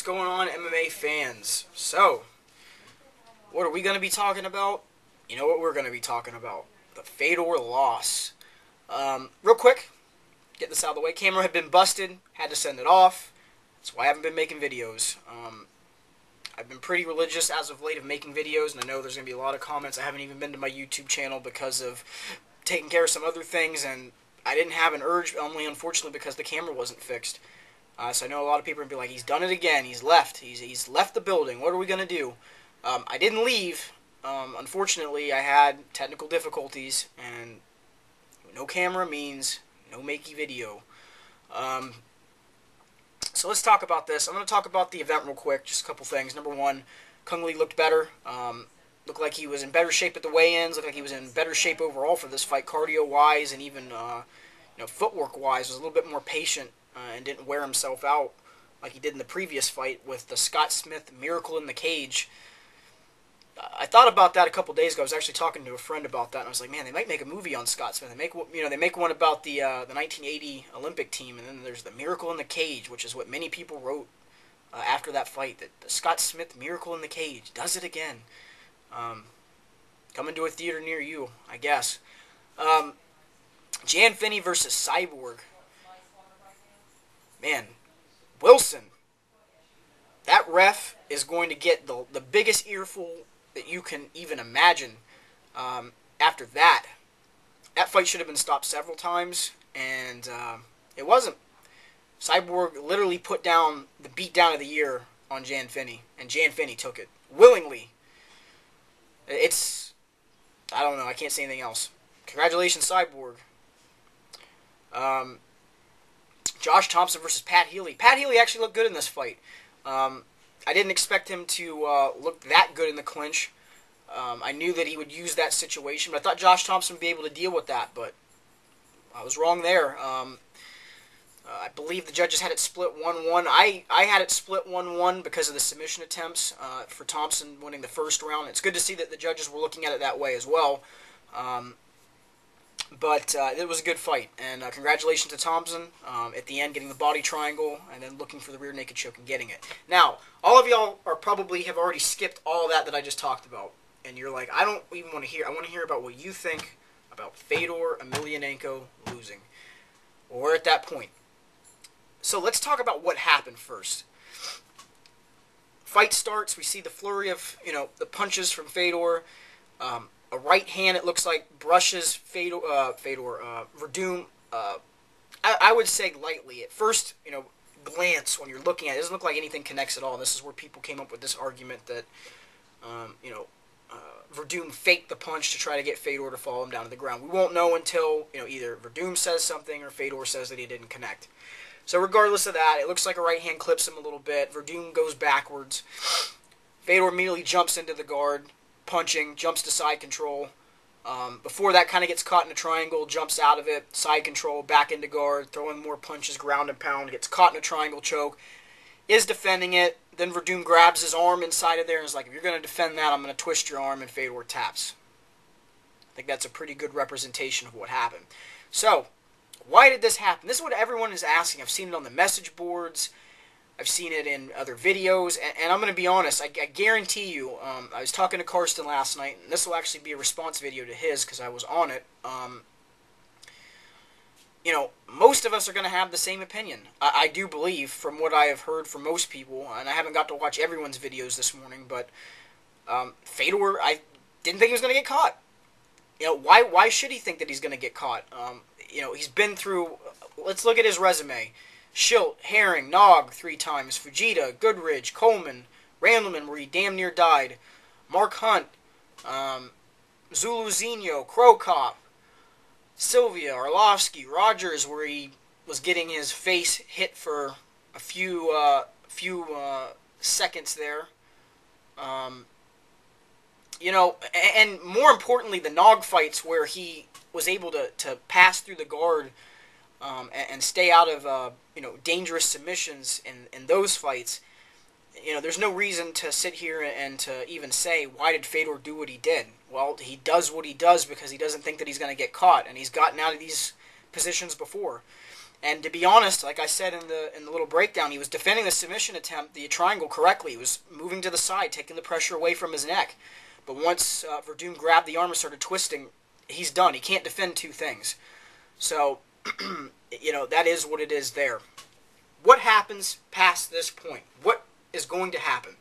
going on, MMA fans? So, what are we going to be talking about? You know what we're going to be talking about. The Fedor loss. Real quick, get this out of the way. Camera had been busted, had to send it off. That's why I haven't been making videos. I've been pretty religious as of late of making videos, and I know there's going to be a lot of comments. I haven't even been to my YouTube channel because of taking care of some other things, and I didn't have an urge, only unfortunately because the camera wasn't fixed. So I know a lot of people are going to be like, he's done it again, he's left, he's left the building, what are we going to do? I didn't leave. Unfortunately, I had technical difficulties, and no camera means no makey video. So let's talk about this. I'm going to talk about the event real quick, just a couple things. Number one, Kung Lee looked better. Looked like he was in better shape at the weigh-ins. Looked like he was in better shape overall for this fight, cardio-wise and even footwork-wise. Was a little bit more patient and didn't wear himself out like he did in the previous fight with the Scott Smith Miracle in the Cage. I thought about that a couple days ago. I was actually talking to a friend about that, and I was like, man, they might make a movie on Scott Smith. They make one about the 1980 Olympic team, and then there's the Miracle in the Cage, which is what many people wrote after that fight. That the Scott Smith Miracle in the Cage does it again. Coming to a theater near you, I guess. Jan Finney versus Cyborg. Man, Wilson. That ref is going to get the biggest earful that you can even imagine after that. That fight should have been stopped several times, and it wasn't. Cyborg literally put down the beatdown of the year on Jan Finney, and Jan Finney took it willingly. I don't know, I can't say anything else. Congratulations, Cyborg. Josh Thompson versus Pat Healy. Pat Healy actually looked good in this fight. I didn't expect him to look that good in the clinch. I knew that he would use that situation, but I thought Josh Thompson would be able to deal with that, but I was wrong there. I believe the judges had it split 1-1. I had it split 1-1 because of the submission attempts for Thompson winning the first round. It's good to see that the judges were looking at it that way as well. But it was a good fight, and congratulations to Thompson at the end, getting the body triangle, and then looking for the rear naked choke and getting it. Now, all of y'all are probably have already skipped all that I just talked about, and you're like, I don't even want to hear. I want to hear about what you think about Fedor Emelianenko losing. Well, we're at that point. So let's talk about what happened first. Fight starts. We see the flurry of the punches from Fedor. A right hand, it looks like, brushes Verdum. I would say lightly. At first, glance when you're looking at it, doesn't look like anything connects at all. And this is where people came up with this argument that, Verdum faked the punch to try to get Fedor to fall him down to the ground. We won't know until, either Verdum says something or Fedor says that he didn't connect. So regardless of that, it looks like a right hand clips him a little bit. Verdum goes backwards. Fedor immediately jumps into the guard. Punching, jumps to side control. Before that, kind of gets caught in a triangle, jumps out of it, side control, back into guard, throwing more punches, ground and pound, gets caught in a triangle choke, is defending it. Then Verdum grabs his arm inside of there and is like, if you're going to defend that, I'm going to twist your arm, and Fedor taps. I think that's a pretty good representation of what happened. So, why did this happen? This is what everyone is asking. I've seen it on the message boards. I've seen it in other videos, and I'm going to be honest, I guarantee you, I was talking to Karsten last night, and this will actually be a response video to his, because I was on it. Most of us are going to have the same opinion. I do believe, from what I have heard from most people, and I haven't got to watch everyone's videos this morning, but Fedor, I didn't think he was going to get caught. Why should he think that he's going to get caught? He's been through, let's look at his resume. Schilt, Herring, Nog 3 times, Fujita, Goodridge, Coleman, Randleman, where he damn near died, Mark Hunt, Zuluzinho, Krokop, Sylvia, Arlovsky, Rogers, where he was getting his face hit for a few seconds there. And more importantly, the Nog fights where he was able to pass through the guard and stay out of dangerous submissions in those fights. There's no reason to sit here and to even say, why did Fedor do what he did? Well, he does what he does because he doesn't think that he's going to get caught, and he's gotten out of these positions before. And to be honest, like I said in the little breakdown, he was defending the submission attempt, the triangle, correctly. He was moving to the side, taking the pressure away from his neck. But once Verdum grabbed the arm and started twisting, he's done. He can't defend two things. So, that is what it is there. What happens past this point? What is going to happen?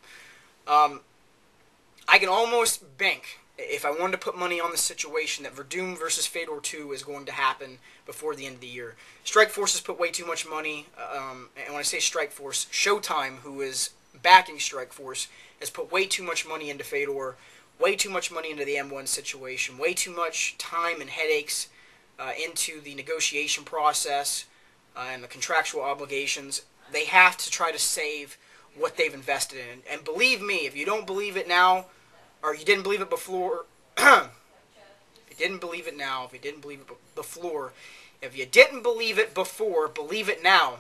I can almost bank, if I wanted to put money on the situation, that Verdum versus Fedor 2 is going to happen before the end of the year. Strikeforce has put way too much money, and when I say Strikeforce, Showtime, who is backing Strikeforce, has put way too much money into Fedor, way too much money into the M1 situation, way too much time and headaches into the negotiation process and the contractual obligations. They have to try to save what they've invested in. And believe me, if you don't believe it now, or you didn't believe it before, if you didn't believe it now, if you didn't believe it before, if you didn't believe it before, believe it now.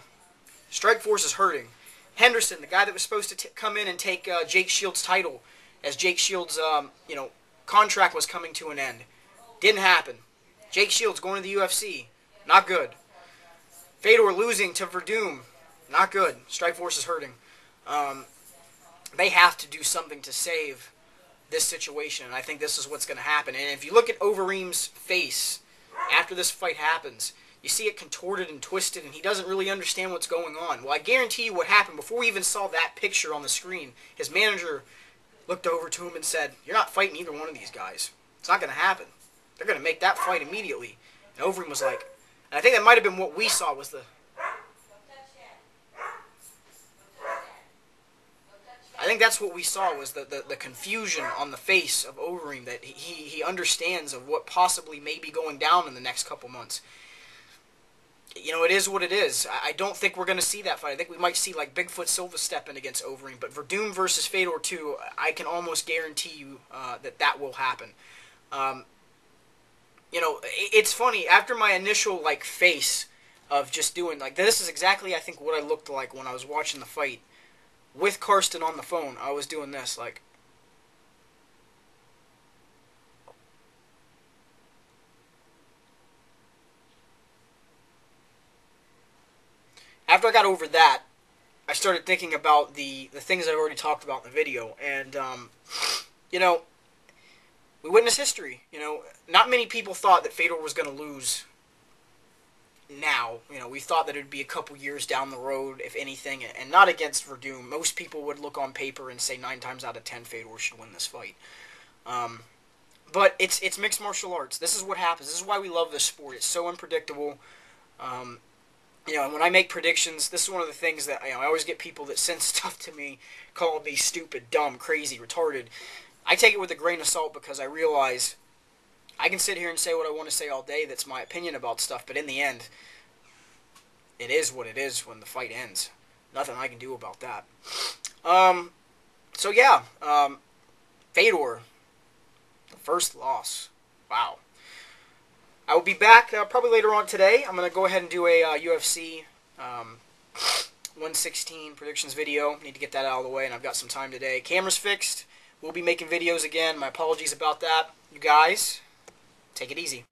Strikeforce is hurting. Henderson, the guy that was supposed to come in and take Jake Shields' title, as Jake Shields' contract was coming to an end, didn't happen. Jake Shields going to the UFC, not good. Fedor losing to Verdum, not good. Strikeforce is hurting. They have to do something to save this situation, and I think this is what's going to happen. And if you look at Overeem's face after this fight happens, you see it contorted and twisted, and he doesn't really understand what's going on. Well, I guarantee you what happened before we even saw that picture on the screen. His manager looked over to him and said, "You're not fighting either one of these guys. It's not going to happen. They're going to make that fight immediately." And Overeem was like, and I think that might have been what we saw was I think that's what we saw was the confusion on the face of Overeem, that he understands of what possibly may be going down in the next couple months. It is what it is. I don't think we're going to see that fight. I think we might see like Bigfoot Silva step in against Overeem, but Verdum versus Fedor 2, I can almost guarantee you that will happen. It's funny, after my initial face of just doing this is exactly I think what I looked like when I was watching the fight with Karsten on the phone. I was doing this after I got over that, I started thinking about the things I've already talked about in the video, and we witnessed history. Not many people thought that Fedor was going to lose now. We thought that it would be a couple years down the road, if anything, and not against Verdum. Most people would look on paper and say 9 times out of 10 Fedor should win this fight. But it's mixed martial arts. This is what happens. This is why we love this sport. It's so unpredictable. And when I make predictions, this is one of the things that I always get people that send stuff to me calling me stupid, dumb, crazy, retarded. I take it with a grain of salt because I realize I can sit here and say what I want to say all day. That's my opinion about stuff. But in the end, it is what it is when the fight ends. Nothing I can do about that. So yeah, Fedor, the first loss. Wow. I will be back probably later on today. I'm going to go ahead and do a UFC 116 predictions video. Need to get that out of the way, and I've got some time today. Camera's fixed. We'll be making videos again. My apologies about that. You guys, take it easy.